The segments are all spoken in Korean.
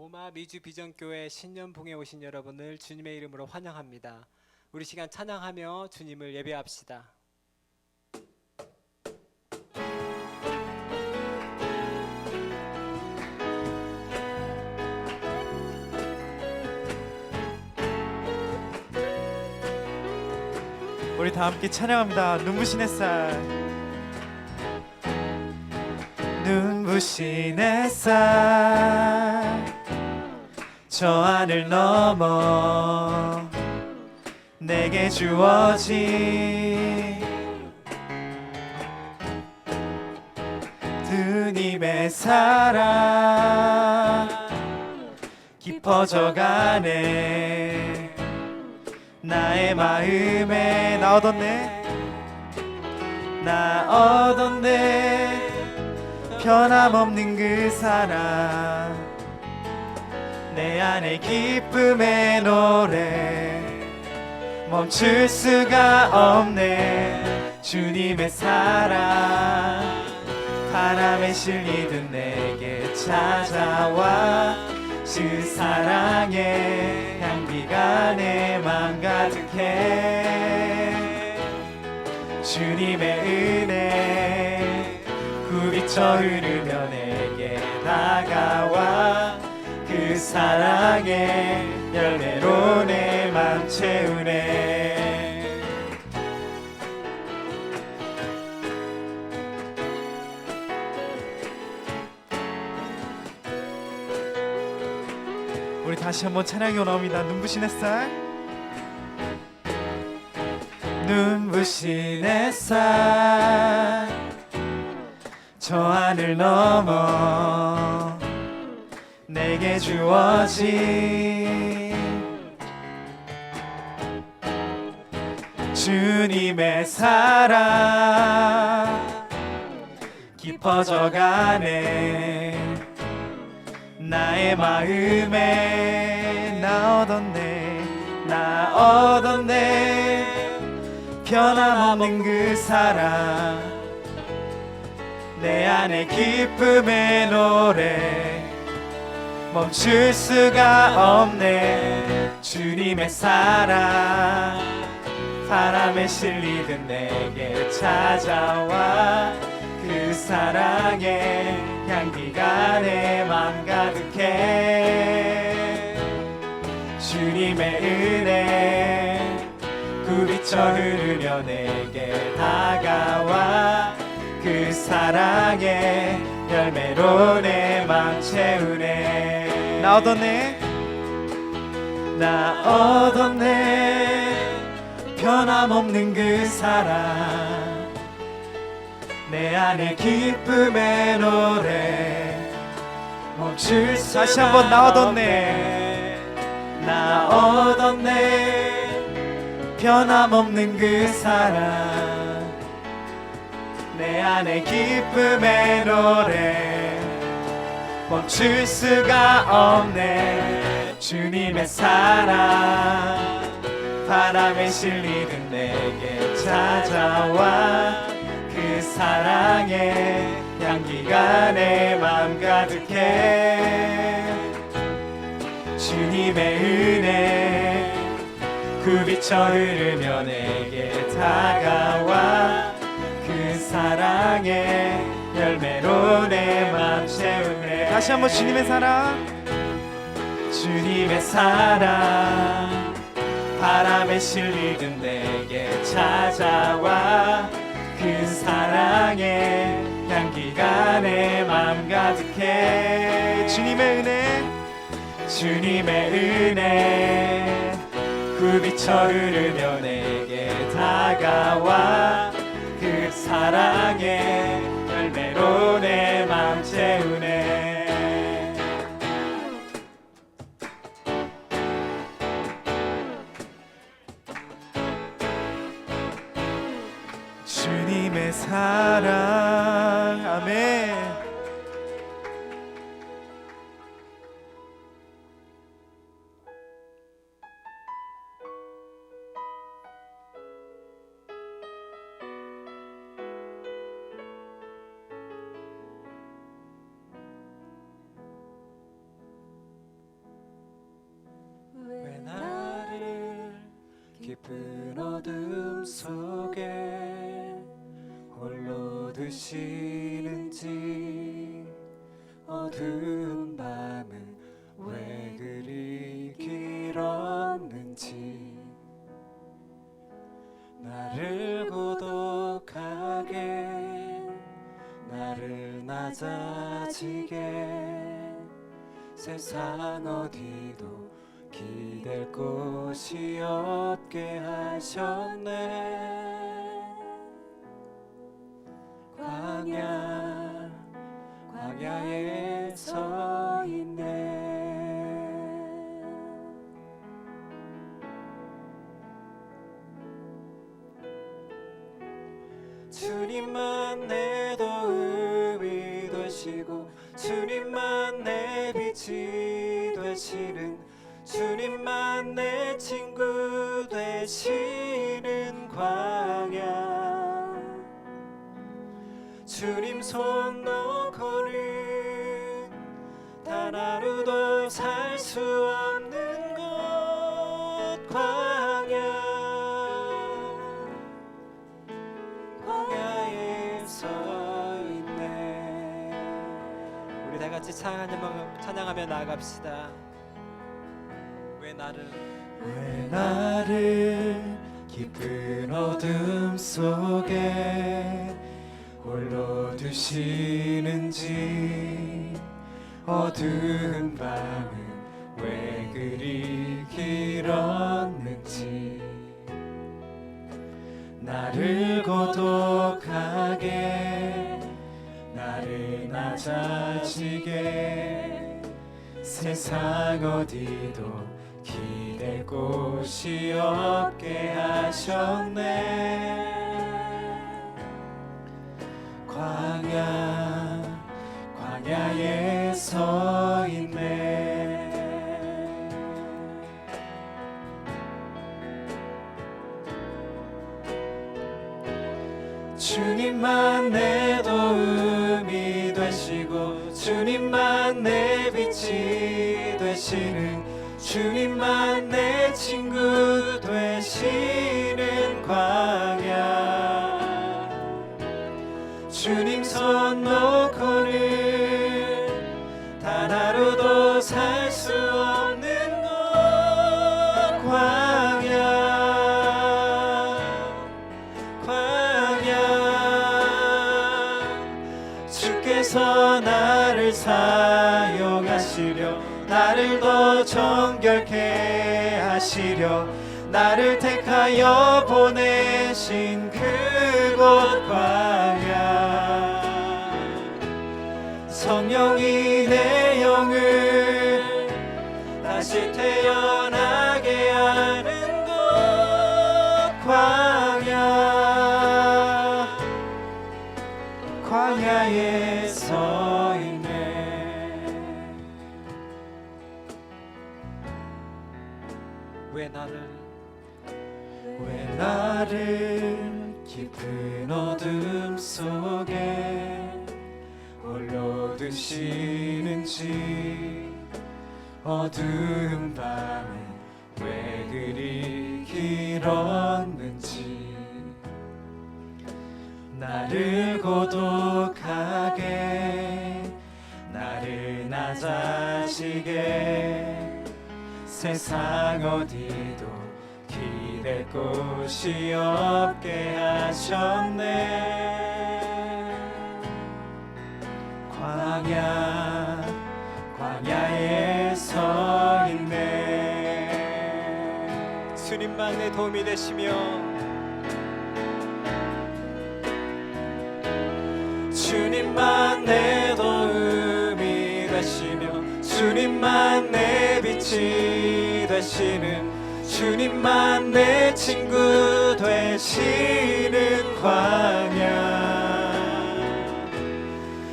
보마 미주 비전교회 신년봉에 오신 여러분을 주님의 이름으로 환영합니다. 우리 시간 찬양하며 주님을 예배합시다. 우리 다 함께 찬양합니다. 눈부신 햇살, 눈부신 햇살, 저 하늘 넘어 내게 주어진 주님의 사랑 깊어져가네. 나의 마음에 나 얻었네 변함없는 그 사랑, 내 안에 기쁨의 노래 멈출 수가 없네. 주님의 사랑 바람에 실리듯 내게 찾아와 그 사랑의 향기가 내 맘 가득해. 주님의 은혜 굽이쳐 흐르며 내게 다가와 그 사랑의 열매로 내 맘 채우네. 우리 다시 한번 찬양이 나옵니다. 눈부신 햇살, 눈부신 햇살, 저 하늘 넘어 내게 주어진 주님의 사랑 깊어져가네. 나의 마음에 나 얻었네 변함없는 그 사랑, 내 안에 기쁨의 노래 멈출 수가 없네. 주님의 사랑 바람에 실리듯 내게 찾아와 그 사랑의 향기가 내 맘 가득해. 주님의 은혜 굽이쳐 흐르며 내게 다가와 그 사랑의 열매로 내 맘 채우네. 나 얻었네 변함없는 그 사랑, 내 안에 기쁨의 노래 멈출 수 다시 한번 나 얻었네 변함없는 그 사랑, 내 안에 기쁨의 노래 멈출 수가 없네. 주님의 사랑 바람에 실리듯 내게 찾아와 그 사랑의 향기가 내 맘 가득해. 주님의 은혜 굽이쳐 흐르며 내게 다가와 그 사랑의 열매로 내 맘 채우네. 다시 한번 주님의 사랑, 주님의 사랑 바람에 실리듯 내게 찾아와 그 사랑의 향기가 내 맘 가득해. 주님의 은혜 굽이쳐 흐르며 내게 다가와 그 사랑의 열매로 내 맘 채우네. 주님의 사랑, 아멘. 깊은 어둠 속에 홀로 드시는지 어두운 밤은 왜 그리 길었는지 나를 고독하게 나를 낮아지게 세상 어디도 기댈 곳이 없게 하셨네. 광야에 서 있네. 주님만 내 도움이 되시고 주님만 내 빛이 되시는 주님만 내 친구 되시는 광야 주님 손 놓고는 단 하루도 살 수 없는 곳 광야에 서 있네. 우리 다 같이 찬양하며 나아갑시다. 왜 나를 깊은 어둠 속에 홀로 두시는지 어두운 밤은 왜 그리 길었는지 나를 고독하게 나를 낮아지게 세상 어디도 기댈 곳이 없게 하셨네. 광야에 서 있네. 주님만 내 도움이 되시고 주님만 내 빛이 되시는 주님만 내 친구 되시는 광야 주님 손 놓고는 단 하루도 살 수 없는 곳 광야 주께서 나를 사용하시려 나를 더 정결케 하시려 나를 택하여 보내신 그곳 광야 성령이 내 영을 다시 태어나게 하는 곳 광야에 서 있네. 왜 나를 깊은 어둠 속에 홀로 두시는지 어두운 밤은 왜 그리 길었는지 나를 고독하게 나를 낮아지게 세상 어디도 기댈 곳이 없게 하셨네. 광야에 서 있네. 주님만 내 도움이 되시며 주님만 내 도움이 되시며 주님만 내 빛이 되시는 주님만 내 친구 되시는 광야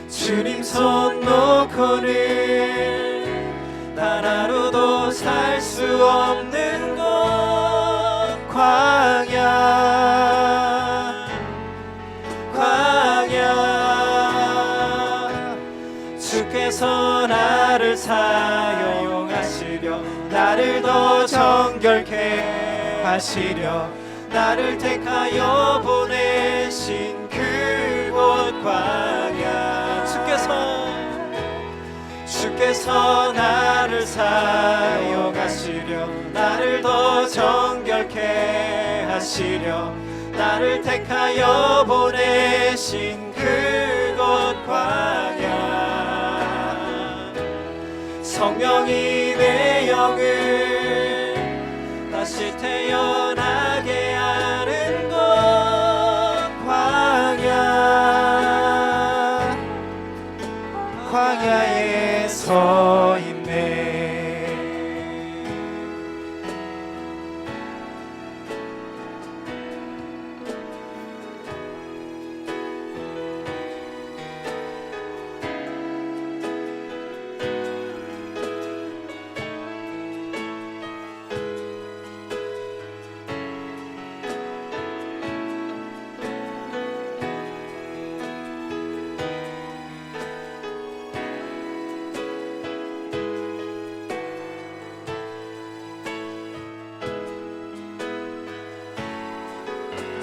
주님 손 놓고는 단 하루도 살 수 없는 곳 광야 주께서 나를 사용하시려 나를 더 정결케 하시려 나를 택하여 보내신 그곳 광야 주께서 나를 사용하시려 나를 더 정결케 하시려 나를 택하여 보내신 그곳 광야 성령이 내 영을 다시 태어나게 하는 곳 광야에 서 있네.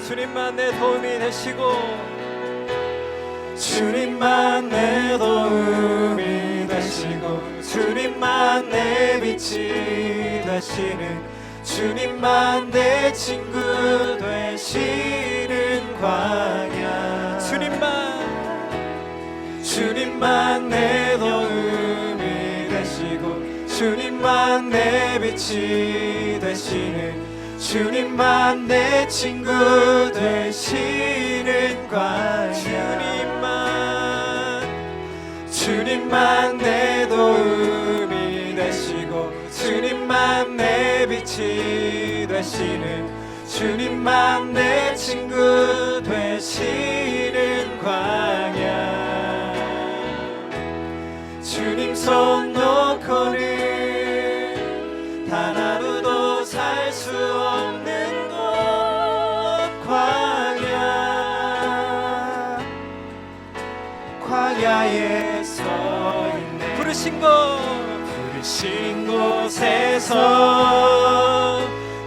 주님만 내 도움이 되시고 주님만 내 도움이 되시고 주님만 내 빛이 되시는 주님만 내 친구 되시는 광야 주님만 내 도움이 되시고 주님만 내 빛이 되시는 주님만 내 친구 되시는 광야 주님만 내 도움이 되시고 주님만 내 빛이 되시는 주님만 내 친구 되시는 광야 주님 손 놓고는 단 하루도 살 수 없는 곳 광야에 서 있네. 부르신 곳에서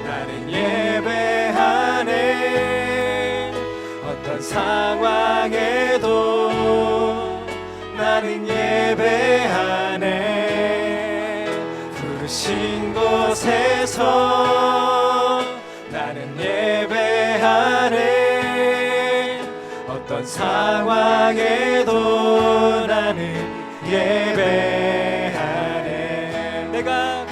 나는 예배하네. 어떤 상황에도 나는 예배하네. 부르신 곳에서 나는 예배하네. 어떤 상황에도 나는 예배하네. 내가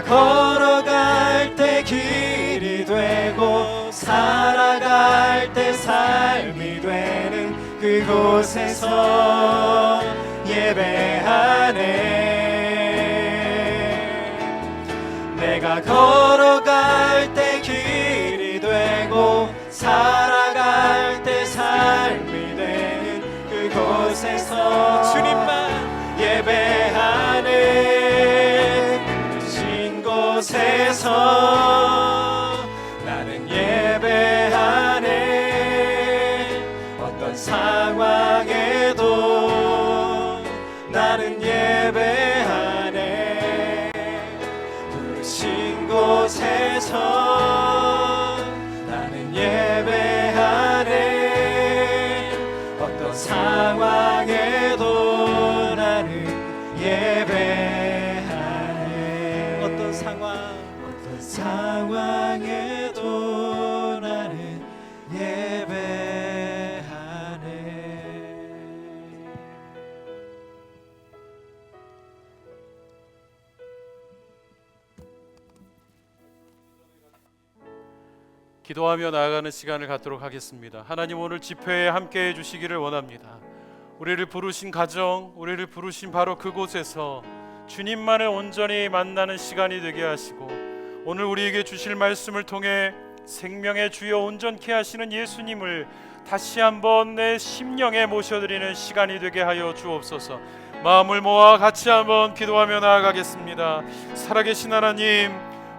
걸어갈 때 길이 되고 살아갈 때 삶이 되는 그곳에서 예배하네. 내가 걸어갈 때 길이 되고 살아갈 때 삶이 되는 그곳에서 주님만 예배하네. 부르신 곳에서 나는 예배하네. 어떤 상황에도 나는 예배하네. 부르신 곳에서 나는 예배하네. 어떤 상황에도 나는 예배하네. 어떤 상황에도 나는 예배하네. 기도하며 나아가는 시간을 갖도록 하겠습니다. 하나님, 오늘 집회에 함께해 주시기를 원합니다. 우리를 부르신 가정, 우리를 부르신 바로 그곳에서 주님만을 온전히 만나는 시간이 되게 하시고, 오늘 우리에게 주실 말씀을 통해 생명의 주여 온전케 하시는 예수님을 다시 한번 내 심령에 모셔드리는 시간이 되게 하여 주옵소서. 마음을 모아 같이 한번 기도하며 나아가겠습니다. 살아계신 하나님,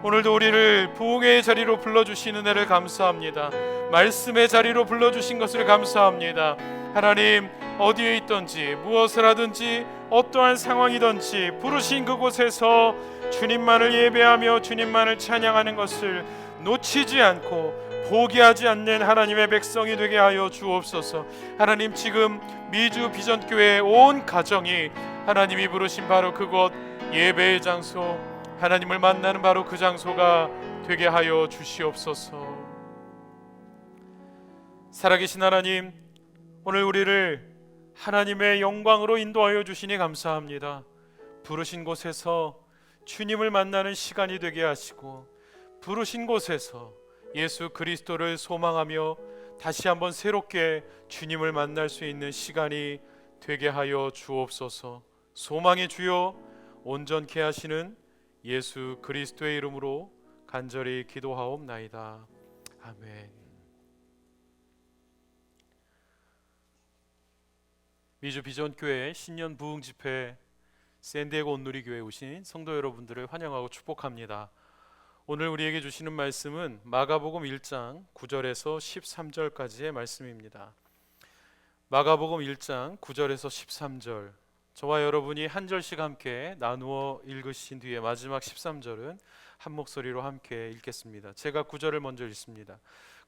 오늘도 우리를 부흥의 자리로 불러주신 은혜를 감사합니다. 말씀의 자리로 불러주신 것을 감사합니다. 하나님, 어디에 있든지 무엇을 하든지 어떠한 상황이든지 부르신 그곳에서 주님만을 예배하며 주님만을 찬양하는 것을 놓치지 않고 포기하지 않는 하나님의 백성이 되게 하여 주옵소서. 하나님, 지금 미주 비전교회 온 가정이 하나님이 부르신 바로 그곳 예배의 장소, 하나님을 만나는 바로 그 장소가 되게 하여 주시옵소서. 살아계신 하나님, 오늘 우리를 하나님의 영광으로 인도하여 주시니 감사합니다. 부르신 곳에서 주님을 만나는 시간이 되게 하시고, 부르신 곳에서 예수 그리스도를 소망하며 다시 한번 새롭게 주님을 만날 수 있는 시간이 되게 하여 주옵소서. 소망의 주여, 온전케 하시는 예수 그리스도의 이름으로 간절히 기도하옵나이다. 아멘. 미주 비전교회 신년 부흥 집회 샌디에고 온누리교회에 오신 성도 여러분들을 환영하고 축복합니다. 오늘 우리에게 주시는 말씀은 마가복음 1장 9절에서 13절까지의 말씀입니다. 마가복음 1장 9절에서 13절, 저와 여러분이 한 절씩 함께 나누어 읽으신 뒤에 마지막 13절은 한 목소리로 함께 읽겠습니다. 제가 9절을 먼저 읽습니다.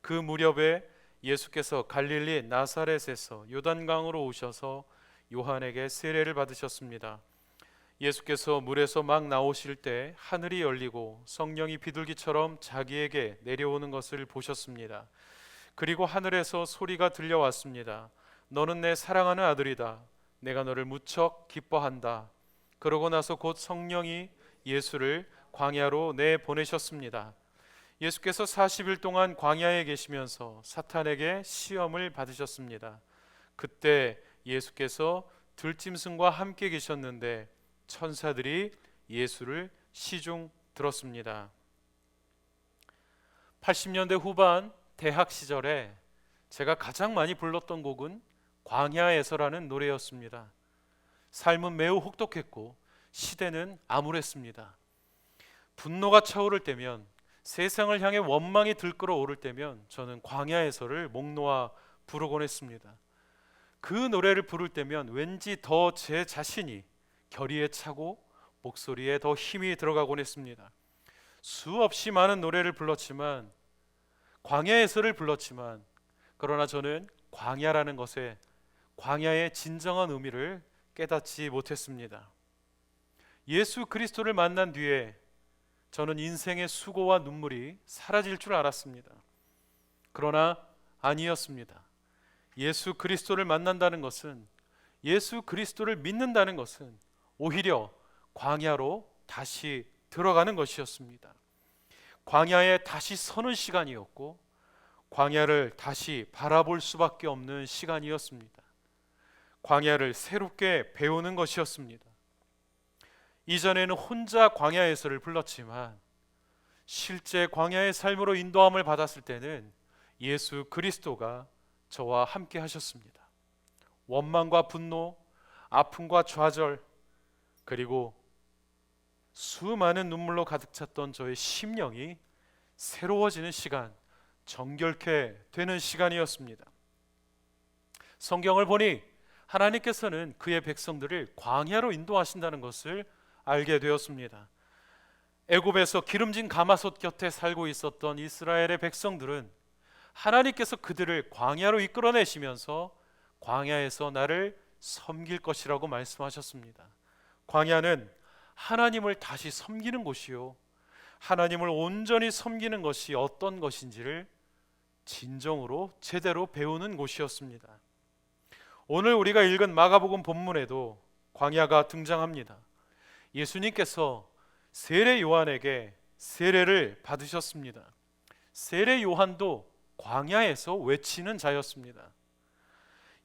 그 무렵에 예수께서 갈릴리 나사렛에서 요단강으로 오셔서 요한에게 세례를 받으셨습니다. 예수께서 물에서 막 나오실 때 하늘이 열리고 성령이 비둘기처럼 자기에게 내려오는 것을 보셨습니다. 그리고 하늘에서 소리가 들려왔습니다. 너는 내 사랑하는 아들이다. 내가 너를 무척 기뻐한다. 그러고 나서 곧 성령이 예수를 광야로 내보내셨습니다. 예수께서 40일 동안 광야에 계시면서 사탄에게 시험을 받으셨습니다. 그때 예수께서 들짐승과 함께 계셨는데 천사들이 예수를 시중 들었습니다. 80년대 후반 대학 시절에 제가 가장 많이 불렀던 곡은 광야에서라는 노래였습니다. 삶은 매우 혹독했고 시대는 암울했습니다. 분노가 차오를 때면, 세상을 향해 원망이 들끓어 오를 때면 저는 광야에서를 목 놓아 부르곤 했습니다. 그 노래를 부를 때면 왠지 더 제 자신이 결의에 차고 목소리에 더 힘이 들어가곤 했습니다. 수없이 많은 노래를 불렀지만, 광야에서를 불렀지만, 그러나 저는 광야라는 것에, 광야의 진정한 의미를 깨닫지 못했습니다. 예수 그리스도를 만난 뒤에 저는 인생의 수고와 눈물이 사라질 줄 알았습니다. 그러나 아니었습니다. 예수 그리스도를 만난다는 것은, 예수 그리스도를 믿는다는 것은 오히려 광야로 다시 들어가는 것이었습니다. 광야에 다시 서는 시간이었고, 광야를 다시 바라볼 수밖에 없는 시간이었습니다. 광야를 새롭게 배우는 것이었습니다. 이전에는 혼자 광야에서를 불렀지만, 실제 광야의 삶으로 인도함을 받았을 때는 예수 그리스도가 저와 함께 하셨습니다. 원망과 분노, 아픔과 좌절, 그리고 수많은 눈물로 가득 찼던 저의 심령이 새로워지는 시간, 정결케 되는 시간이었습니다. 성경을 보니 하나님께서는 그의 백성들을 광야로 인도하신다는 것을 알게 되었습니다. 애굽에서 기름진 가마솥 곁에 살고 있었던 이스라엘의 백성들은 하나님께서 그들을 광야로 이끌어내시면서 광야에서 나를 섬길 것이라고 말씀하셨습니다. 광야는 하나님을 다시 섬기는 곳이요, 하나님을 온전히 섬기는 것이 어떤 것인지를 진정으로 제대로 배우는 곳이었습니다. 오늘 우리가 읽은 마가복음 본문에도 광야가 등장합니다. 예수님께서 세례 요한에게 세례를 받으셨습니다. 세례 요한도 광야에서 외치는 자였습니다.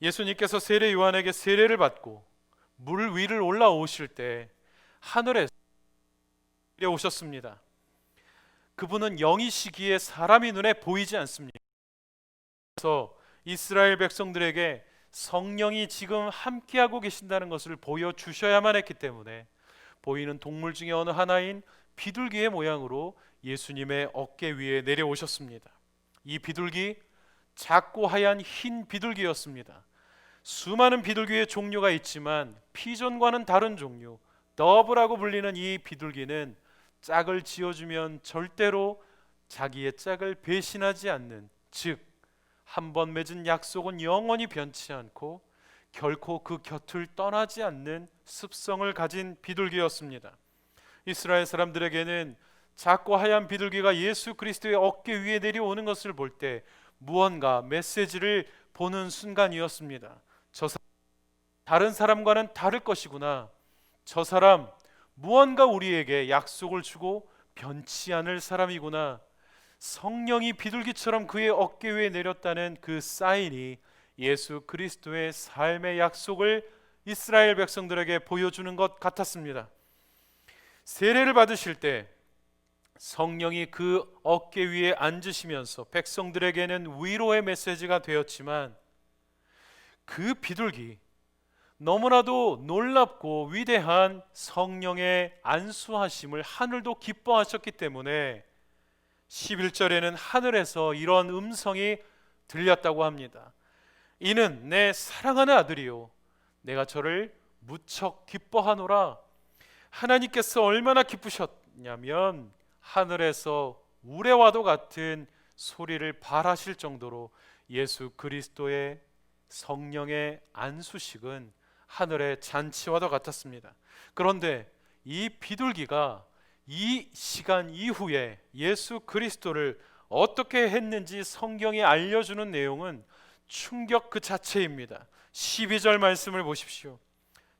예수님께서 세례 요한에게 세례를 받고 물 위를 올라오실 때 하늘에서 오셨습니다. 그분은 영이시기에 사람이 눈에 보이지 않습니다. 그래서 이스라엘 백성들에게 성령이 지금 함께하고 계신다는 것을 보여주셔야만 했기 때문에 보이는 동물 중에 어느 하나인 비둘기의 모양으로 예수님의 어깨 위에 내려오셨습니다. 이 비둘기, 작고 하얀 흰 비둘기였습니다. 수많은 비둘기의 종류가 있지만 피존과는 다른 종류, 더브라고 불리는 이 비둘기는 짝을 지어주면 절대로 자기의 짝을 배신하지 않는, 즉 한 번 맺은 약속은 영원히 변치 않고 결코 그 곁을 떠나지 않는 습성을 가진 비둘기였습니다. 이스라엘 사람들에게는 작고 하얀 비둘기가 예수 그리스도의 어깨 위에 내려오는 것을 볼 때 무언가 메시지를 보는 순간이었습니다. 저 사람 다른 사람과는 다를 것이구나. 저 사람 무언가 우리에게 약속을 주고 변치 않을 사람이구나. 성령이 비둘기처럼 그의 어깨 위에 내렸다는 그 사인이 예수 그리스도의 삶의 약속을 이스라엘 백성들에게 보여주는 것 같았습니다. 세례를 받으실 때 성령이 그 어깨 위에 앉으시면서 백성들에게는 위로의 메시지가 되었지만, 그 비둘기, 너무나도 놀랍고 위대한 성령의 안수하심을 하늘도 기뻐하셨기 때문에 11절에는 하늘에서 이런 음성이 들렸다고 합니다. 이는 내 사랑하는 아들이요 내가 저를 무척 기뻐하노라. 하나님께서 얼마나 기쁘셨냐면 하늘에서 우레와도 같은 소리를 발하실 정도로 예수 그리스도의 성령의 안수식은 하늘의 잔치와도 같았습니다. 그런데 이 비둘기가 이 시간 이후에 예수 그리스도를 어떻게 했는지 성경이 알려주는 내용은 충격 그 자체입니다. 12절 말씀을 보십시오.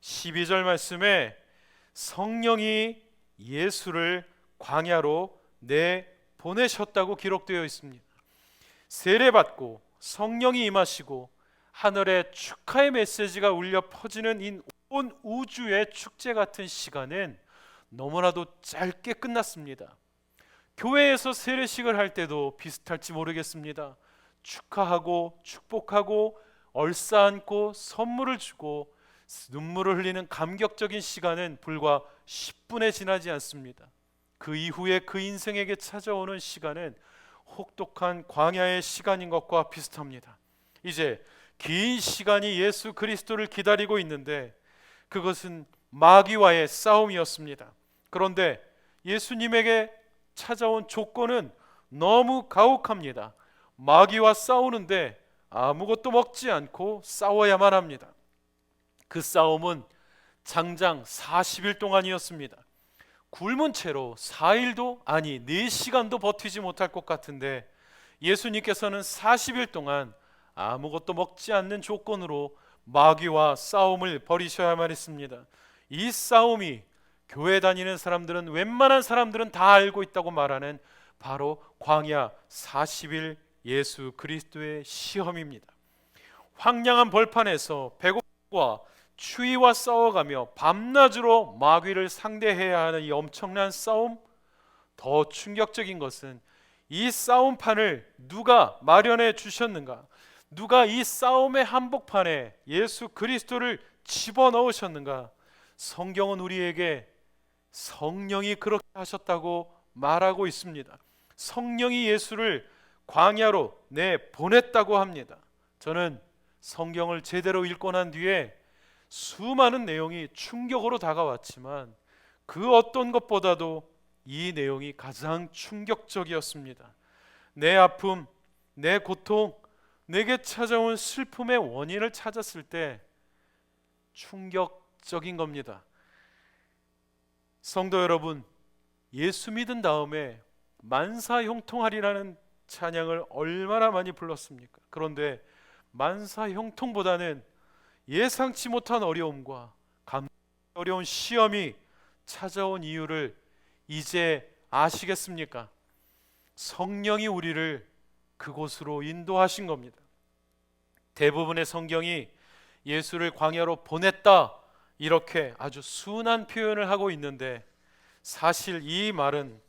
12절 말씀에 성령이 예수를 광야로 내보내셨다고 기록되어 있습니다. 세례받고 성령이 임하시고 하늘에 축하의 메시지가 울려 퍼지는 온 우주의 축제 같은 시간은 너무나도 짧게 끝났습니다. 교회에서 세례식을 할 때도 비슷할지 모르겠습니다. 축하하고 축복하고 얼싸안고 선물을 주고 눈물을 흘리는 감격적인 시간은 불과 10분에 지나지 않습니다. 그 이후에 그 인생에게 찾아오는 시간은 혹독한 광야의 시간인 것과 비슷합니다. 이제 긴 시간이 예수 그리스도를 기다리고 있는데 그것은 마귀와의 싸움이었습니다. 그런데 예수님에게 찾아온 조건은 너무 가혹합니다. 마귀와 싸우는데 아무것도 먹지 않고 싸워야만 합니다. 그 싸움은 장장 40일 동안이었습니다. 굶은 채로 4일도 아니 4시간도 버티지 못할 것 같은데 예수님께서는 40일 동안 아무것도 먹지 않는 조건으로 마귀와 싸움을 벌이셔야만 했습니다. 이 싸움이 교회 다니는 사람들은, 웬만한 사람들은 다 알고 있다고 말하는 바로 광야 40일 예수 그리스도의 시험입니다. 황량한 벌판에서 배고픔과 추위와 싸워가며 밤낮으로 마귀를 상대해야 하는 이 엄청난 싸움, 더 충격적인 것은 이 싸움판을 누가 마련해 주셨는가? 누가 이 싸움의 한복판에 예수 그리스도를 집어넣으셨는가? 성경은 우리에게 성령이 그렇게 하셨다고 말하고 있습니다. 성령이 예수를 광야로 내보냈다고 합니다. 저는 성경을 제대로 읽고 난 뒤에 수많은 내용이 충격으로 다가왔지만 그 어떤 것보다도 이 내용이 가장 충격적이었습니다. 내 아픔, 내 고통, 내게 찾아온 슬픔의 원인을 찾았을 때 충격적인 겁니다. 성도 여러분, 예수 믿은 다음에 만사형통하리라는 찬양을 얼마나 많이 불렀습니까? 그런데 만사형통보다는 예상치 못한 어려움과 어려운 시험이 찾아온 이유를 이제 아시겠습니까? 성령이 우리를 그곳으로 인도하신 겁니다. 대부분의 성경이 예수를 광야로 보냈다 이렇게 아주 순한 표현을 하고 있는데 사실 이 말은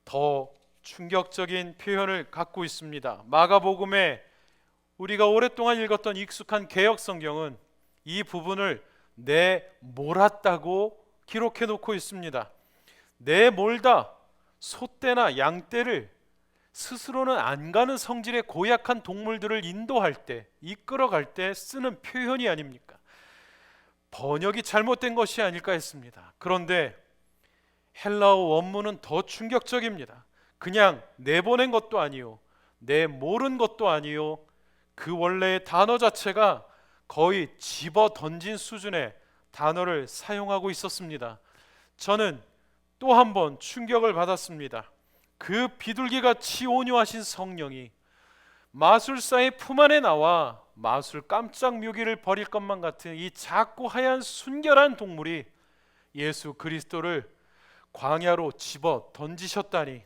더 충격적인 표현을 갖고 있습니다. 마가복음에 우리가 오랫동안 읽었던 익숙한 개역 성경은 이 부분을 내몰았다고 기록해 놓고 있습니다. 내몰다, 소떼나 양떼를 스스로는 안 가는 성질의 고약한 동물들을 인도할 때, 이끌어갈 때 쓰는 표현이 아닙니까? 번역이 잘못된 것이 아닐까 했습니다. 그런데 헬라어 원문은 더 충격적입니다. 그냥 내보낸 것도 아니요, 내모른 것도 아니요, 그 원래의 단어 자체가 거의 집어 던진 수준의 단어를 사용하고 있었습니다. 저는 또 한 번 충격을 받았습니다. 그 비둘기같이 온유하신 성령이 마술사의 품 안에 나와 마술 깜짝 묘기를 벌일 것만 같은 이 작고 하얀 순결한 동물이 예수 그리스도를 광야로 집어 던지셨다니,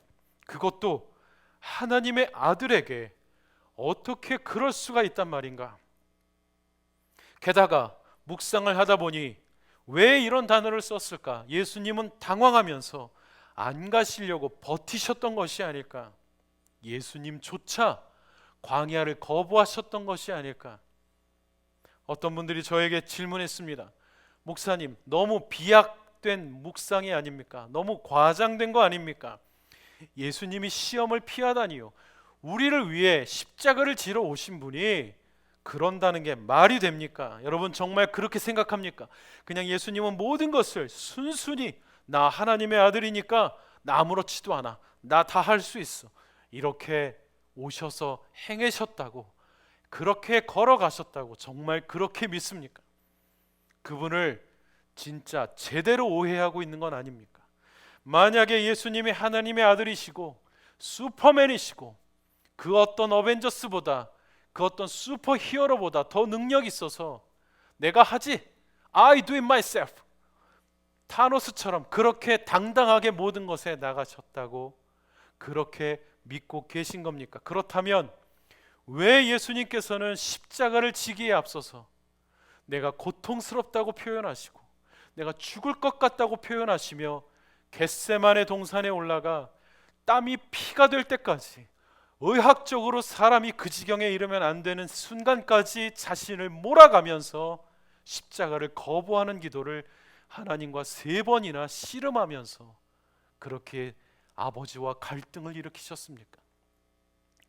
그것도 하나님의 아들에게 어떻게 그럴 수가 있단 말인가. 게다가 묵상을 하다 보니 왜 이런 단어를 썼을까? 예수님은 당황하면서 안 가시려고 버티셨던 것이 아닐까? 예수님조차 광야를 거부하셨던 것이 아닐까? 어떤 분들이 저에게 질문했습니다. 목사님, 너무 비약된 묵상이 아닙니까? 너무 과장된 거 아닙니까? 예수님이 시험을 피하다니요, 우리를 위해 십자가를 지러 오신 분이 그런다는 게 말이 됩니까? 여러분 정말 그렇게 생각합니까? 그냥 예수님은 모든 것을 순순히 나 하나님의 아들이니까 나 아무렇지도 않아, 나 다 할 수 있어, 이렇게 오셔서 행하셨다고, 그렇게 걸어가셨다고 정말 그렇게 믿습니까? 그분을 진짜 제대로 오해하고 있는 건 아닙니까? 만약에 예수님이 하나님의 아들이시고 슈퍼맨이시고 그 어떤 어벤져스보다, 그 어떤 슈퍼 히어로보다 더 능력이 있어서 내가 하지, I do it myself, 타노스처럼 그렇게 당당하게 모든 것에 나가셨다고 그렇게 믿고 계신 겁니까? 그렇다면 왜 예수님께서는 십자가를 지기에 앞서서 내가 고통스럽다고 표현하시고 내가 죽을 것 같다고 표현하시며 겟세마네 동산에 올라가 땀이 피가 될 때까지, 의학적으로 사람이 그 지경에 이르면 안 되는 순간까지 자신을 몰아가면서 십자가를 거부하는 기도를 하나님과 3번이나 씨름하면서 그렇게 아버지와 갈등을 일으키셨습니까?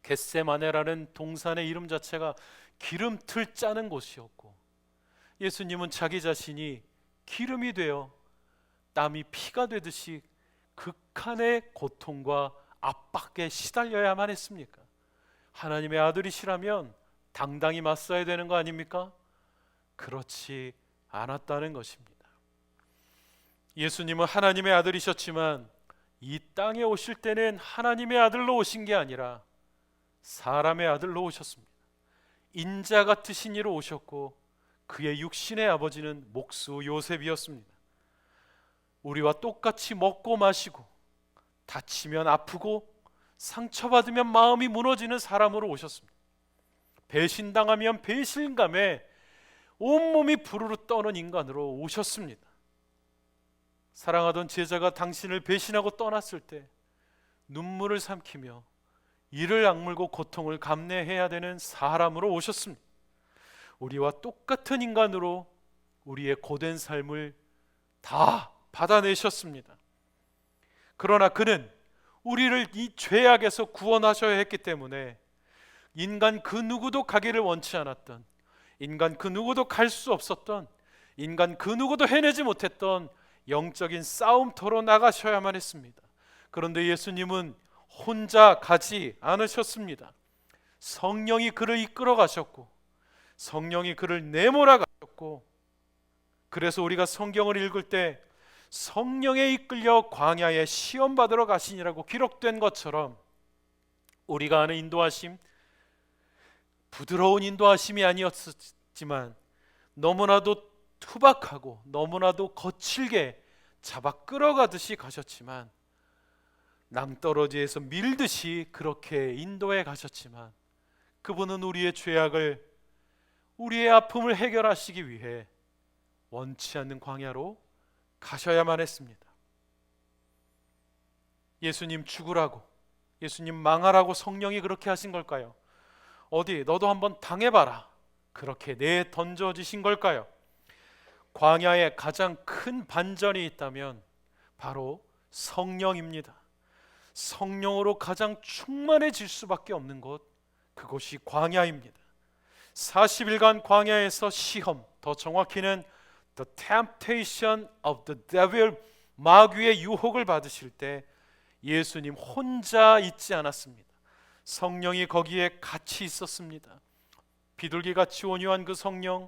겟세마네라는 동산의 이름 자체가 기름틀 짜는 곳이었고, 예수님은 자기 자신이 기름이 되어 땀이 피가 되듯이 극한의 고통과 압박에 시달려야만 했습니까? 하나님의 아들이시라면 당당히 맞서야 되는 거 아닙니까? 그렇지 않았다는 것입니다. 예수님은 하나님의 아들이셨지만 이 땅에 오실 때는 하나님의 아들로 오신 게 아니라 사람의 아들로 오셨습니다. 인자 같으신 이로 오셨고 그의 육신의 아버지는 목수 요셉이었습니다. 우리와 똑같이 먹고 마시고 다치면 아프고 상처받으면 마음이 무너지는 사람으로 오셨습니다. 배신당하면 배신감에 온몸이 부르르 떠는 인간으로 오셨습니다. 사랑하던 제자가 당신을 배신하고 떠났을 때 눈물을 삼키며 이를 악물고 고통을 감내해야 되는 사람으로 오셨습니다. 우리와 똑같은 인간으로 우리의 고된 삶을 다 받아내셨습니다. 그러나 그는 우리를 이 죄악에서 구원하셔야 했기 때문에 인간 그 누구도 가기를 원치 않았던, 인간 그 누구도 갈 수 없었던, 인간 그 누구도 해내지 못했던 영적인 싸움터로 나가셔야만 했습니다. 그런데 예수님은 혼자 가지 않으셨습니다. 성령이 그를 이끌어 가셨고 성령이 그를 내몰아 가셨고, 그래서 우리가 성경을 읽을 때 성령에 이끌려 광야에 시험 받으러 가시니라고 기록된 것처럼 우리가 아는 인도하심, 부드러운 인도하심이 아니었지만 너무나도 투박하고 너무나도 거칠게 잡아 끌어가듯이 가셨지만, 낭떠러지에서 밀듯이 그렇게 인도해 가셨지만, 그분은 우리의 죄악을, 우리의 아픔을 해결하시기 위해 원치 않는 광야로 가셔야만 했습니다. 예수님 죽으라고, 예수님 망하라고 성령이 그렇게 하신 걸까요? 어디 너도 한번 당해봐라, 그렇게 내던져지신 걸까요? 광야에 가장 큰 반전이 있다면 바로 성령입니다. 성령으로 가장 충만해질 수밖에 없는 곳, 그곳이 광야입니다. 40일간 광야에서 시험, 더 정확히는 the temptation of the devil, 마귀의 유혹을 받으실 때 예수님 혼자 있지 않았습니다. 성령이 거기에 같이 있었습니다. 비둘기같이 온유한 그 성령,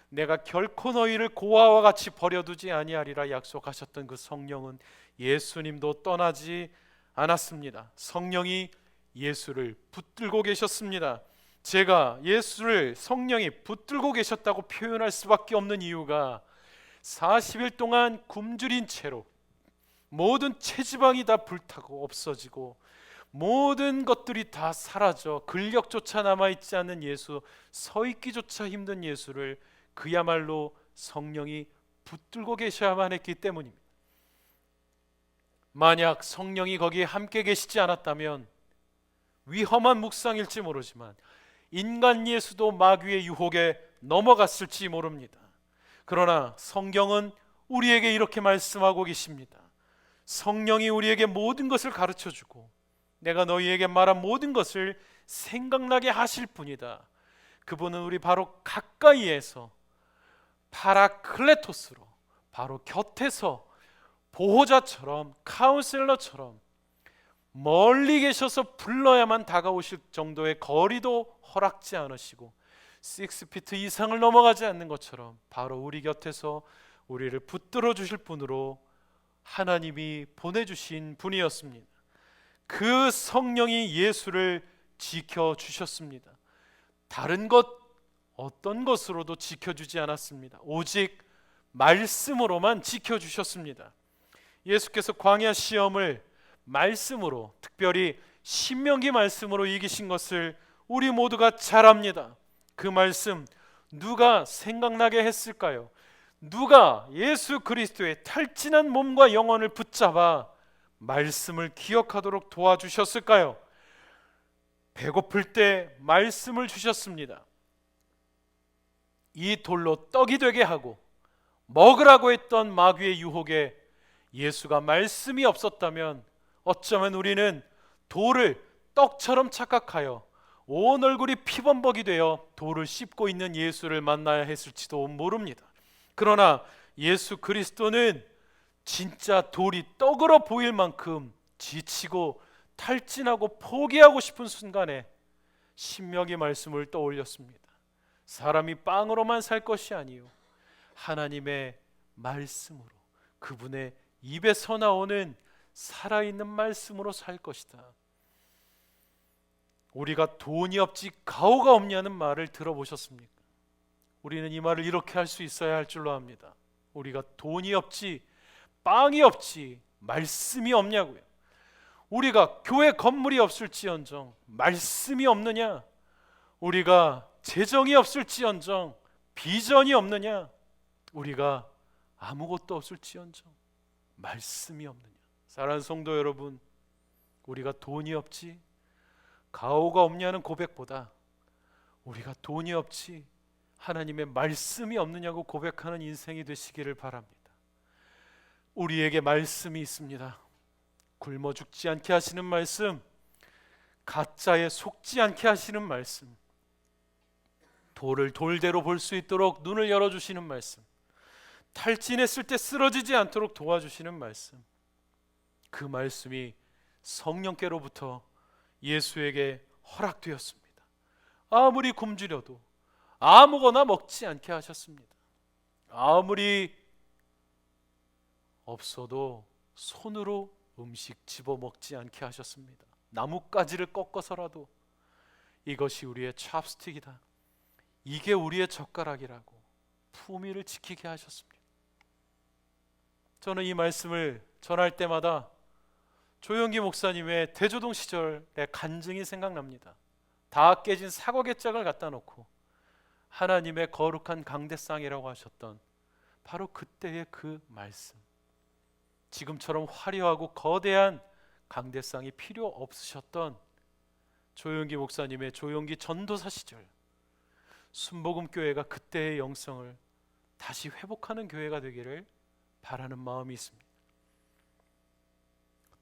내가 결코 너희를 고아와 같이 버려두지 아니하리라 약속하셨던 그 성령은 예수님도 떠나지 않았습니다. 성령이 예수를 붙들고 계셨습니다. 제가 예수를 성령이 붙들고 계셨다고 표현할 수밖에 없는 이유가 40일 동안 굶주린 채로 모든 체지방이 다 불타고 없어지고 모든 것들이 다 사라져 근력조차 남아있지 않는 예수, 서 있기조차 힘든 예수를 그야말로 성령이 붙들고 계셔야만 했기 때문입니다. 만약 성령이 거기에 함께 계시지 않았다면 위험한 묵상일지 모르지만 인간 예수도 마귀의 유혹에 넘어갔을지 모릅니다. 그러나 성경은 우리에게 이렇게 말씀하고 계십니다. 성령이 우리에게 모든 것을 가르쳐주고 내가 너희에게 말한 모든 것을 생각나게 하실 분이다. 그분은 우리 바로 가까이에서 파라클레토스로 바로 곁에서 보호자처럼 카운셀러처럼 멀리 계셔서 불러야만 다가오실 정도의 거리도 허락지 않으시고 6피트 이상을 넘어가지 않는 것처럼 바로 우리 곁에서 우리를 붙들어 주실 분으로 하나님이 보내주신 분이었습니다. 그 성령이 예수를 지켜주셨습니다. 다른 것 어떤 것으로도 지켜주지 않았습니다. 오직 말씀으로만 지켜주셨습니다. 예수께서 광야 시험을 말씀으로, 특별히 신명기 말씀으로 이기신 것을 우리 모두가 잘 압니다. 그 말씀 누가 생각나게 했을까요? 누가 예수 그리스도의 탈진한 몸과 영혼을 붙잡아 말씀을 기억하도록 도와주셨을까요? 배고플 때 말씀을 주셨습니다. 이 돌로 떡이 되게 하고 먹으라고 했던 마귀의 유혹에 예수가 말씀이 없었다면 어쩌면 우리는 돌을 떡처럼 착각하여 온 얼굴이 피범벅이 되어 돌을 씹고 있는 예수를 만나야 했을지도 모릅니다. 그러나 예수 그리스도는 진짜 돌이 떡으로 보일 만큼 지치고 탈진하고 포기하고 싶은 순간에 신명기 말씀을 떠올렸습니다. 사람이 빵으로만 살 것이 아니요 하나님의 말씀으로, 그분의 입에서 나오는 살아있는 말씀으로 살 것이다. 우리가 돈이 없지 가오가 없냐는 말을 들어보셨습니까? 우리는 이 말을 이렇게 할 수 있어야 할 줄로 압니다. 우리가 돈이 없지 빵이 없지 말씀이 없냐고요. 우리가 교회 건물이 없을지언정 말씀이 없느냐? 우리가 재정이 없을지언정 비전이 없느냐? 우리가 아무것도 없을지언정 말씀이 없느냐? 사랑하는 성도 여러분, 우리가 돈이 없지 가오가 없냐는 고백보다 우리가 돈이 없지 하나님의 말씀이 없느냐고 고백하는 인생이 되시기를 바랍니다. 우리에게 말씀이 있습니다. 굶어 죽지 않게 하시는 말씀, 가짜에 속지 않게 하시는 말씀, 돌을 돌대로 볼 수 있도록 눈을 열어주시는 말씀, 탈진했을 때 쓰러지지 않도록 도와주시는 말씀, 그 말씀이 성령께로부터 예수에게 허락되었습니다. 아무리 굶주려도 아무거나 먹지 않게 하셨습니다. 아무리 없어도 손으로 음식 집어먹지 않게 하셨습니다. 나뭇가지를 꺾어서라도 이것이 우리의 찹스틱이다, 이게 우리의 젓가락이라고 품위를 지키게 하셨습니다. 저는 이 말씀을 전할 때마다 조영기 목사님의 대조동 시절의 간증이 생각납니다. 다 깨진 사과개짝을 갖다 놓고 하나님의 거룩한 강대상이라고 하셨던 바로 그때의 그 말씀, 지금처럼 화려하고 거대한 강대상이 필요 없으셨던 조영기 목사님의 조영기 전도사 시절, 순복음교회가 그때의 영성을 다시 회복하는 교회가 되기를 바라는 마음이 있습니다.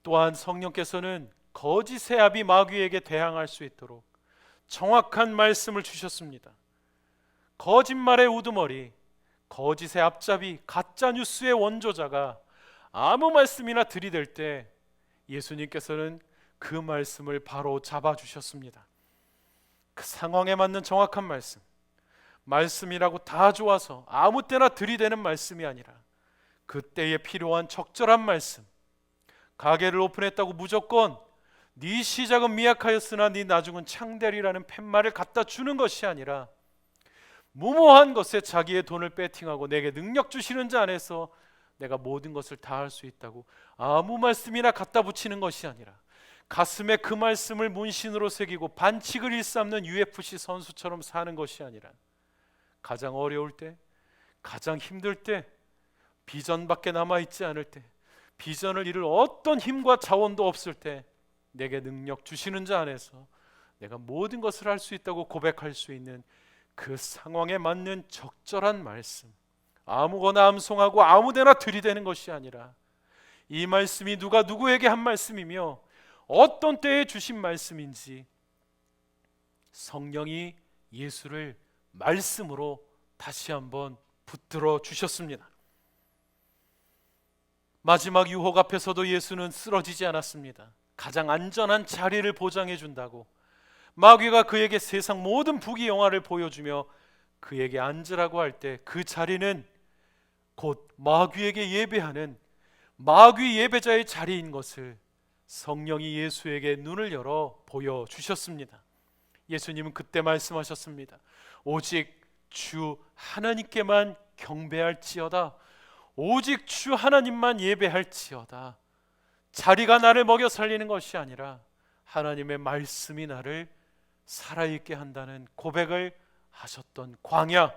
또한 성령께서는 거짓의 아비 마귀에게 대항할 수 있도록 정확한 말씀을 주셨습니다. 거짓말의 우두머리, 거짓의 앞잡이, 가짜 뉴스의 원조자가 아무 말씀이나 들이댈 때 예수님께서는 그 말씀을 바로 잡아주셨습니다. 그 상황에 맞는 정확한 말씀, 말씀이라고 다 좋아서 아무 때나 들이대는 말씀이 아니라 그때에 필요한 적절한 말씀, 가게를 오픈했다고 무조건 네 시작은 미약하였으나 네 나중은 창대리라는 팻말을 갖다 주는 것이 아니라 무모한 것에 자기의 돈을 베팅하고 내게 능력 주시는 자 안에서 내가 모든 것을 다 할 수 있다고 아무 말씀이나 갖다 붙이는 것이 아니라 가슴에 그 말씀을 문신으로 새기고 반칙을 일삼는 UFC 선수처럼 사는 것이 아니라 가장 어려울 때, 가장 힘들 때, 비전밖에 남아있지 않을 때, 비전을 이룰 어떤 힘과 자원도 없을 때 내게 능력 주시는 자 안에서 내가 모든 것을 할 수 있다고 고백할 수 있는 그 상황에 맞는 적절한 말씀, 아무거나 암송하고 아무데나 들이대는 것이 아니라 이 말씀이 누가 누구에게 한 말씀이며 어떤 때에 주신 말씀인지 성령이 예수를 말씀으로 다시 한번 붙들어 주셨습니다. 마지막 유혹 앞에서도 예수는 쓰러지지 않았습니다. 가장 안전한 자리를 보장해 준다고 마귀가 그에게 세상 모든 부귀영화를 보여주며 그에게 앉으라고 할 때 그 자리는 곧 마귀에게 예배하는 마귀 예배자의 자리인 것을 성령이 예수에게 눈을 열어 보여주셨습니다. 예수님은 그때 말씀하셨습니다. 오직 주 하나님께만 경배할지어다. 오직 주 하나님만 예배할지어다. 자리가 나를 먹여 살리는 것이 아니라 하나님의 말씀이 나를 살아있게 한다는 고백을 하셨던 광야,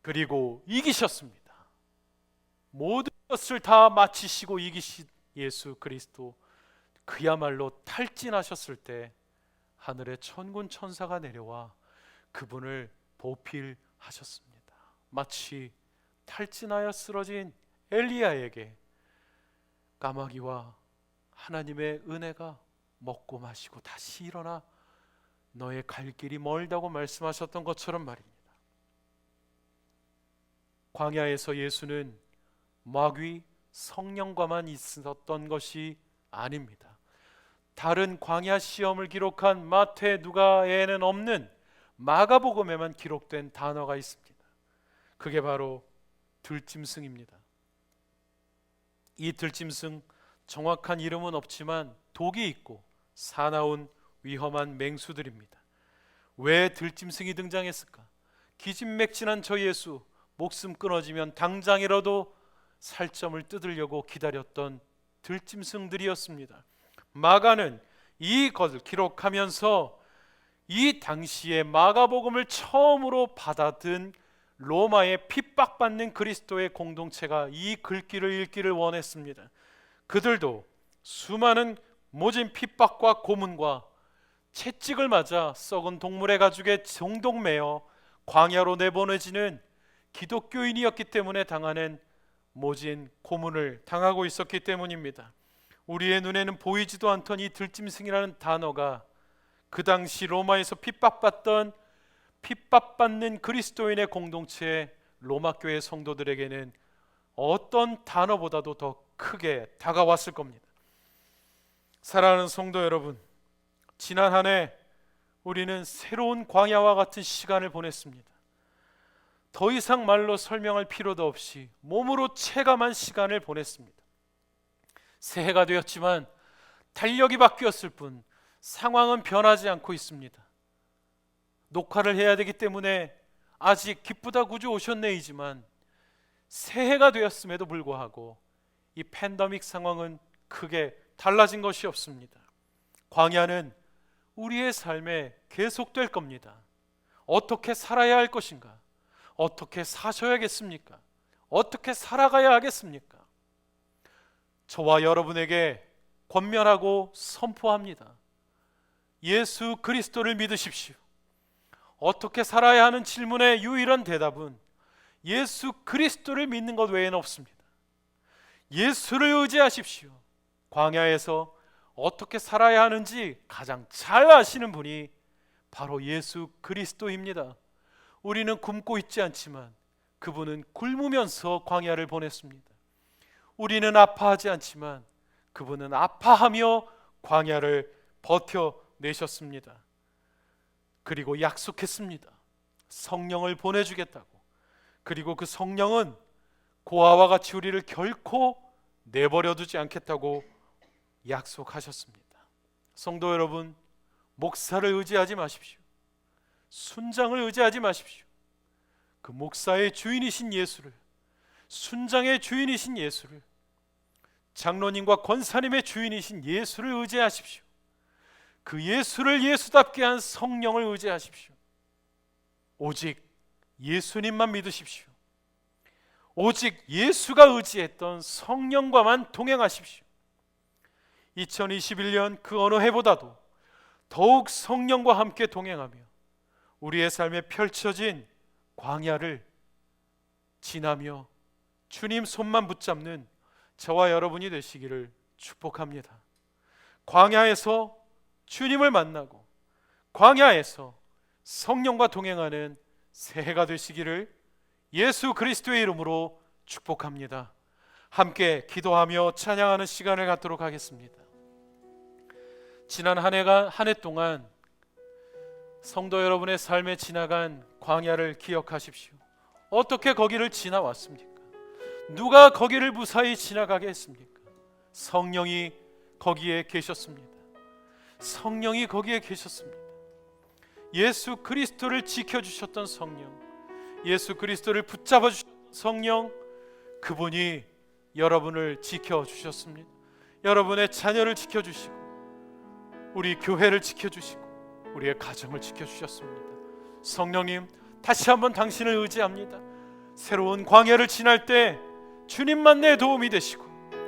그리고 이기셨습니다. 모든 것을 다 마치시고 이기신 예수 그리스도, 그야말로 탈진하셨을 때 하늘의 천군 천사가 내려와 그분을 보필하셨습니다. 마치 탈진하여 쓰러진 엘리야에게 까마귀와 하나님의 은혜가 먹고 마시고 다시 일어나 너의 갈 길이 멀다고 말씀하셨던 것처럼 말입니다. 광야에서 예수는 마귀 성령과만 있었던 것이 아닙니다. 다른 광야 시험을 기록한 마태, 누가에는 없는 마가복음에만 기록된 단어가 있습니다. 그게 바로 들짐승입니다. 이 들짐승, 정확한 이름은 없지만 독이 있고 사나운 위험한 맹수들입니다. 왜 들짐승이 등장했을까? 기진맥진한 저 예수, 목숨 끊어지면 당장이라도 살점을 뜯으려고 기다렸던 들짐승들이었습니다. 마가는 이것을 기록하면서 이 당시에 마가복음을 처음으로 받아든 로마의 핍박받는 그리스도의 공동체가 이 글귀를 읽기를 원했습니다. 그들도 수많은 모진 핍박과 고문과 채찍을 맞아 썩은 동물의 가죽에 종독 매어 광야로 내보내지는 기독교인이었기 때문에 당하는 모진 고문을 당하고 있었기 때문입니다. 우리의 눈에는 보이지도 않던 이 들짐승이라는 단어가 그 당시 로마에서 핍박받는 그리스도인의 공동체 로마 교회 성도들에게는 어떤 단어보다도 더 크게 다가왔을 겁니다. 사랑하는 성도 여러분, 지난 한 해 우리는 새로운 광야와 같은 시간을 보냈습니다. 더 이상 말로 설명할 필요도 없이 몸으로 체감한 시간을 보냈습니다. 새해가 되었지만 달력이 바뀌었을 뿐 상황은 변하지 않고 있습니다. 녹화를 해야 되기 때문에 아직 기쁘다 구주 오셨네이지만 새해가 되었음에도 불구하고 이 팬데믹 상황은 크게 달라진 것이 없습니다. 광야는 우리의 삶에 계속될 겁니다. 어떻게 살아야 할 것인가? 어떻게 사셔야겠습니까? 어떻게 살아가야 하겠습니까? 저와 여러분에게 권면하고 선포합니다. 예수 그리스도를 믿으십시오. 어떻게 살아야 하는 질문의 유일한 대답은 예수 그리스도를 믿는 것 외에는 없습니다. 예수를 의지하십시오. 광야에서 어떻게 살아야 하는지 가장 잘 아시는 분이 바로 예수 그리스도입니다. 우리는 굶고 있지 않지만 그분은 굶으면서 광야를 보냈습니다. 우리는 아파하지 않지만 그분은 아파하며 광야를 버텨내셨습니다. 그리고 약속했습니다. 성령을 보내주겠다고. 그리고 그 성령은 고아와 같이 우리를 결코 내버려두지 않겠다고 약속하셨습니다. 성도 여러분, 목사를 의지하지 마십시오. 순장을 의지하지 마십시오. 그 목사의 주인이신 예수를, 순장의 주인이신 예수를, 장로님과 권사님의 주인이신 예수를 의지하십시오. 그 예수를 예수답게 한 성령을 의지하십시오. 오직 예수님만 믿으십시오. 오직 예수가 의지했던 성령과만 동행하십시오. 2021년 그 어느 해보다도 더욱 성령과 함께 동행하며 우리의 삶에 펼쳐진 광야를 지나며 주님 손만 붙잡는 저와 여러분이 되시기를 축복합니다. 광야에서 주님을 만나고 광야에서 성령과 동행하는 새해가 되시기를 예수 그리스도의 이름으로 축복합니다. 함께 기도하며 찬양하는 시간을 갖도록 하겠습니다. 지난 한 해 동안 성도 여러분의 삶에 지나간 광야를 기억하십시오. 어떻게 거기를 지나왔습니까? 누가 거기를 무사히 지나가게 했습니까? 성령이 거기에 계셨습니다. 성령이 거기에 계셨습니다. 예수 그리스도를 지켜주셨던 성령, 예수 그리스도를 붙잡아 주셨던 성령, 그분이 여러분을 지켜주셨습니다. 여러분의 자녀를 지켜주시고 우리 교회를 지켜주시고 우리의 가정을 지켜주셨습니다. 성령님, 다시 한번 당신을 의지합니다. 새로운 광야를 지날 때 주님만 내 도움이 되시고,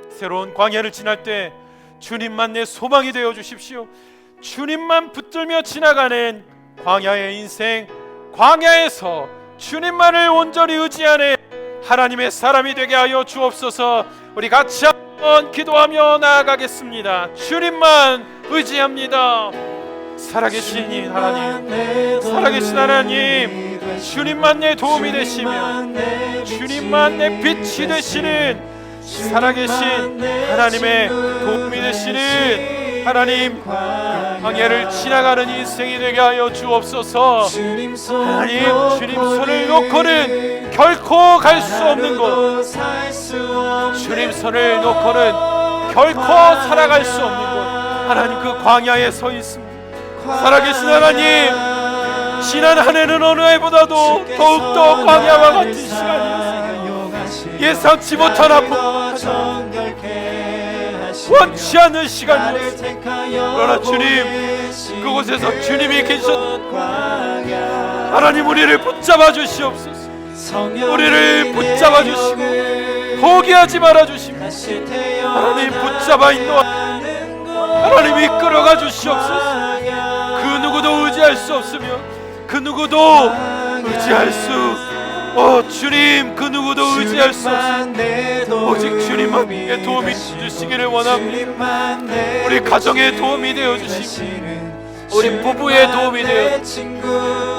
새로운 광야를 지날 때 주님만 내 소망이 되어 주십시오. 주님만 붙들며 지나가는 광야의 인생, 광야에서 주님만을 온전히 의지하는 하나님의 사람이 되게 하여 주옵소서. 우리 같이 한번 기도하며 나아가겠습니다. 주님만 의지합니다. 살아계신 하나님, 살아계신 하나님, 주님만 내 도움이 되시며 주님만 내 빛이 되시는 살아계신 하나님의 도움이 되시는 하나님, 그 광야를 지나가는 인생이 되게 하여 주옵소서. 하나님, 주님 손을 놓고는 결코 갈 수 없는 곳, 주님 손을 놓고는 결코 살아갈 수 없는 곳, 하나님 그 광야에 서 있습니다. 살아계신 하나님, 지난 한 해는 어느 해보다도 더욱더 광야와 같은 시간이었습니다. 예상치 못한 아픔, 원치 않는 시간이었습니다. 그러나 주님, 그곳에서 주님이 계셨, 하나님 우리를 붙잡아 주시옵소서. 우리를 붙잡아 주시고 포기하지 말아 주시고 하나님 붙잡아 인도하, 하나님이 끌어가 주시옵소서. 그 누구도 의지할 수 없으며 그 누구도 의지할 수, 주님, 그 누구도 의지할 수 없습니다. 오직 주님만 내 도움이 주시기를 원합니다. 우리 가정에 도움이 되어 주시고 우리 부부의 도움이 되어,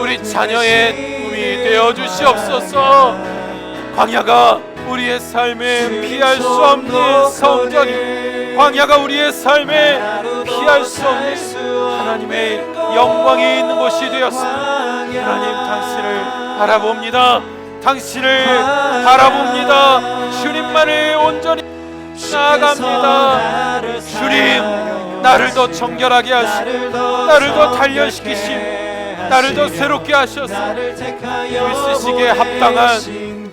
우리 자녀의 도움이 되어 주시옵소서. 광야가 우리의 삶에 피할 수 없는 성전이, 광야가 우리의 삶에 피할 수 없는 하나님의 영광이 있는 곳이 되었습니다. 하나님, 당신을 바라봅니다. 당신을 바라봅니다. 주님만을 온전히 나아갑니다. 주님, 나를 더 정결하게 하시고 나를 더 단련시키시고 나를 더 새롭게 하셔서 쓰시기에 합당한 하나님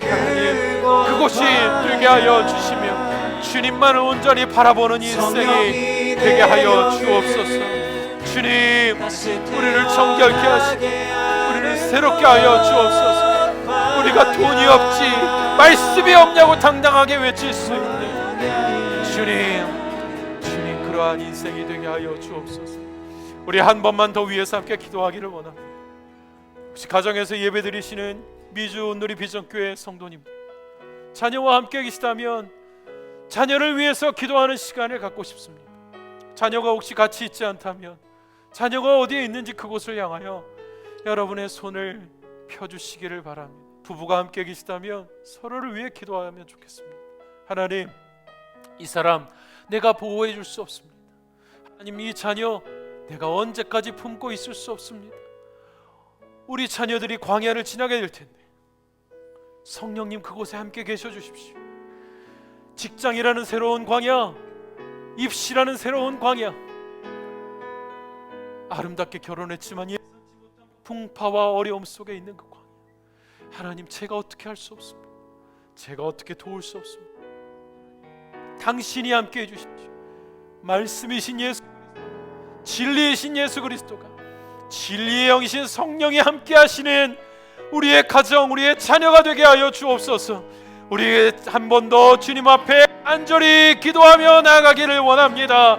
그곳이 되게 하여 주시며 주님만을 온전히 바라보는 인생이 되게 하여 주옵소서. 주님, 우리를 정결케 하시고 우리를 새롭게 하여 주옵소서. 우리가 돈이 없지, 말씀이 없냐고 당당하게 외칠 수 있는 주님, 그러한 인생이 되게 하여 주옵소서. 우리 한 번만 더 위에서 함께 기도하기를 원합니다. 혹시 가정에서 예배드리시는 미주 온누리 비전교회 성도님, 자녀와 함께 계시다면 자녀를 위해서 기도하는 시간을 갖고 싶습니다. 자녀가 혹시 같이 있지 않다면 자녀가 어디에 있는지 그곳을 향하여 여러분의 손을 펴주시기를 바랍니다. 부부가 함께 계시다면 서로를 위해 기도하면 좋겠습니다. 하나님, 이 사람 내가 보호해 줄 수 없습니다. 하나님, 이 자녀 내가 언제까지 품고 있을 수 없습니다. 우리 자녀들이 광야를 지나게 될 텐데 성령님 그곳에 함께 계셔 주십시오. 직장이라는 새로운 광야, 입시라는 새로운 광야, 아름답게 결혼했지만 예상치 못한 풍파와 어려움 속에 있는 그 광야, 하나님 제가 어떻게 할 수 없습니다. 제가 어떻게 도울 수 없습니다. 당신이 함께 해주십시오. 말씀이신 예수, 진리이신 예수 그리스도가, 진리의 영이신 성령이 함께 하시는 우리의 가정, 우리의 자녀가 되게 하여 주옵소서. 우리 한 번 더 주님 앞에 간절히 기도하며 나아가기를 원합니다.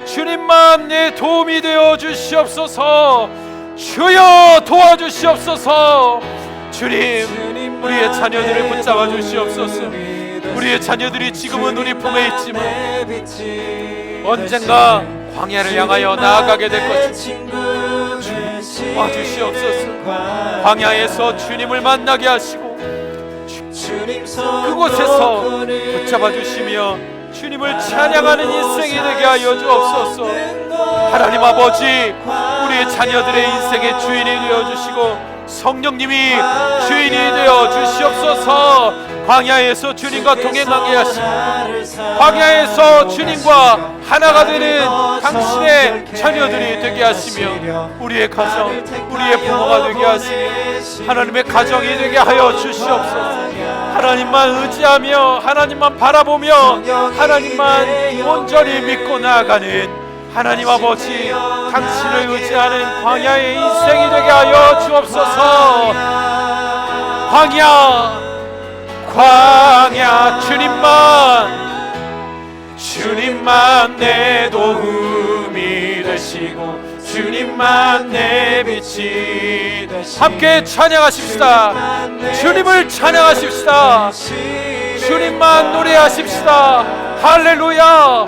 주님만 내 도움이 되어 주시옵소서. 주여 도와주시옵소서. 주님, 우리의 자녀들을 붙잡아 주시옵소서. 우리의 자녀들이 지금은 우리 품에 있지만 언젠가 광야를 향하여 나아가게 될 것입니다. 도와주시옵소서. 광야에서 주님을 만나게 하시고 그곳에서 붙잡아 주시며 주님을 찬양하는 인생이 되게 하여 주옵소서. 하나님 아버지, 우리의 자녀들의 인생의 주인이 되어 주시고 성령님이 주인이 되어 주시옵소서. 광야에서 주님과 동행하게 하시고 광야에서 주님과 하나가 되는 당신의 자녀들이 되게 하시며 우리의 가정, 우리의 부모가 되게 하시며 하나님의 가정이 되게 하여 주시옵소서. 하나님만 의지하며 하나님만 바라보며 하나님만 온전히 믿고 나아가는 하나님 아버지, 당신을 의지하는 광야의 인생이 되게 하여 주옵소서. 광야, 주님만 내 도움이 되시고 주님만 내 빛이 되시고 함께 찬양하십시다. 주님을 찬양하십시다. 주님만 노래하십시다. 할렐루야.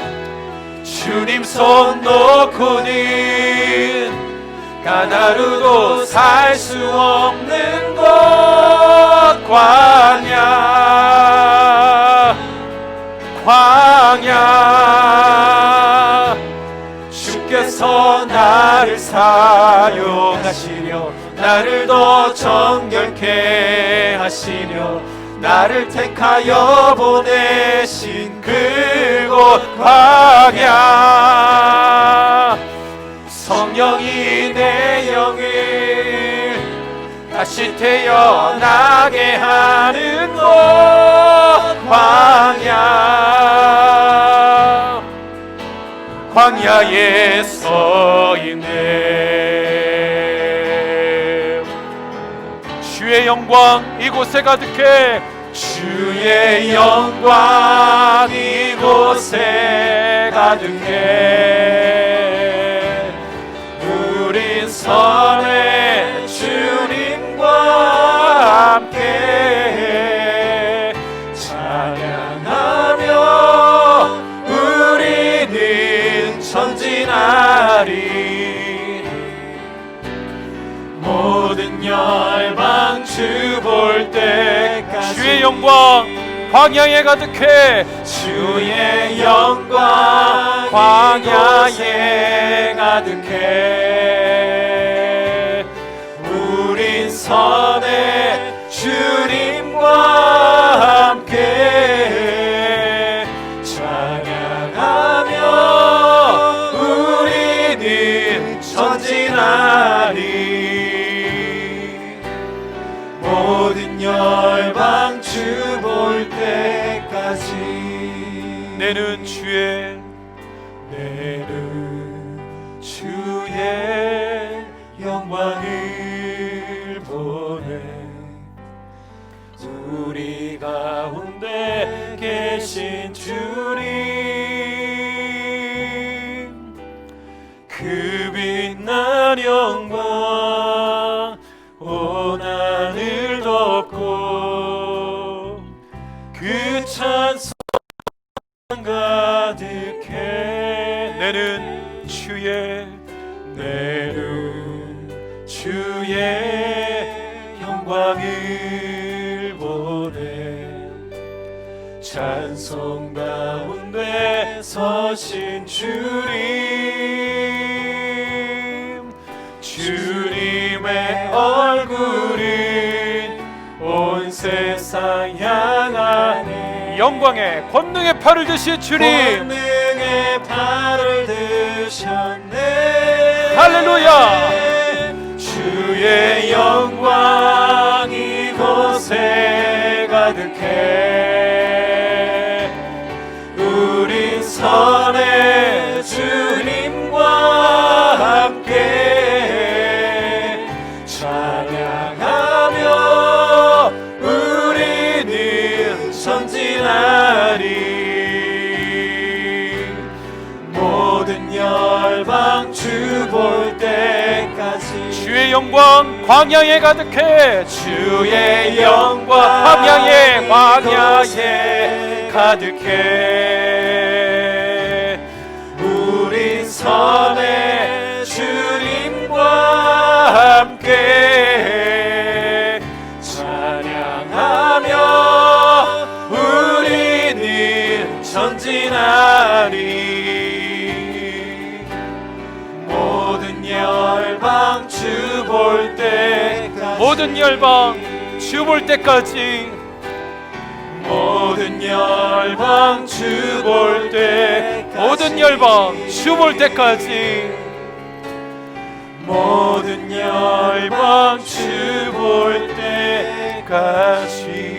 주님 손 놓고는 가나루도 살 수 없는 곳 광야 주께서 나를 사용하시려 나를 더 정결케 하시려 나를 택하여 보내신 그곳 광야 성령이 내 영을 다시 태어나게 하는 곳 광야에 서 있네. 주의 영광 이곳에 가득해 주의 영광 이곳에 가득해 우린 선의 주님과 함께 찬양하며 우리는 전진하리 모든 열방 주 볼 때까지 주의 영광 광야에 가득해 주의 영광 광야에 가득해 우린 선의 주님과 함께 찬양하며 우리는 전진하리 모든 열방 주 볼 때까지 내는 주의 영광을 보내 우리 가운데 계신 주님 그 빛난 영광 온 하늘 덮고 그 찬송 주의 내 눈 주의 영광을 보네. 찬송 가운데 서신 주님, 주님의 얼굴은 온 세상 향하네. 영광의 권능의 팔을 드신 주님, 권능의 팔을 드셨네. 할렐루야. 주의 영광 이곳에 가득해. 우린 선의 주님과 함께 찬양하며 우리는 전진하리. 모든 열방 주 볼 때까지 주의 영광 광야에 가득해. 주의 영광 광야에 가득해. 우린 선의 주님과 함께 찬양하며 우리는 전진하리. 모든 열방 주 볼 때까지, 모든 열방 주 볼 때까지, 모든 열방 주 볼 때까지, 모든 열방 주 볼 때까지, 모든 열방 주 볼 때까지.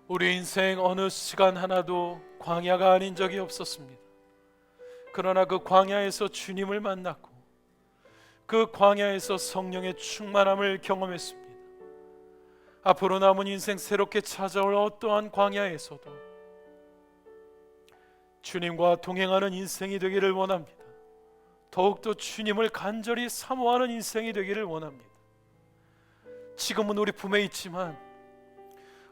우리 인생 어느 시간 하나도 광야가 아닌 적이 없었습니다. 그러나 그 광야에서 주님을 만났고 그 광야에서 성령의 충만함을 경험했습니다. 앞으로 남은 인생 새롭게 찾아올 어떠한 광야에서도 주님과 동행하는 인생이 되기를 원합니다. 더욱더 주님을 간절히 사모하는 인생이 되기를 원합니다. 지금은 우리 품에 있지만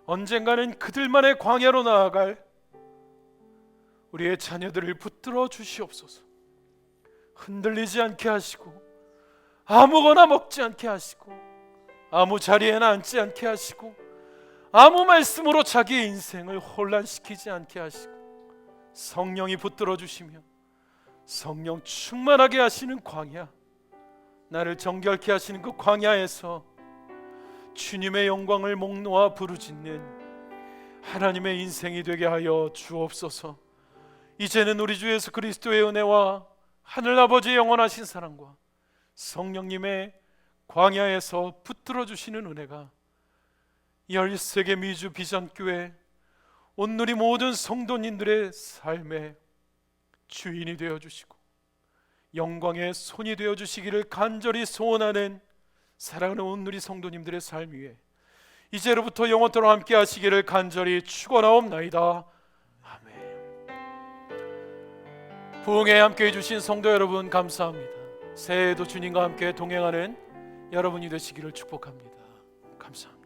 언젠가는 그들만의 광야로 나아갈 우리의 자녀들을 붙들어 주시옵소서. 흔들리지 않게 하시고 아무거나 먹지 않게 하시고 아무 자리에나 앉지 않게 하시고 아무 말씀으로 자기의 인생을 혼란시키지 않게 하시고 성령이 붙들어 주시며 성령 충만하게 하시는 광야, 나를 정결케 하시는 그 광야에서 주님의 영광을 목 놓아 부르짖는 하나님의 인생이 되게 하여 주옵소서. 이제는 우리 주 예수 그리스도의 은혜와 하늘아버지의 영원하신 사랑과 성령님의 광야에서 붙들어 주시는 은혜가 13개 미주 비전교회 온누리 모든 성도님들의 삶의 주인이 되어주시고 영광의 손이 되어주시기를 간절히 소원하는 사랑하는 온누리 성도님들의 삶 위에 이제로부터 영원토록 함께 하시기를 간절히 축원하옵나이다. 부흥에 함께 해주신 성도 여러분 감사합니다. 새해에도 주님과 함께 동행하는 여러분이 되시기를 축복합니다. 감사합니다.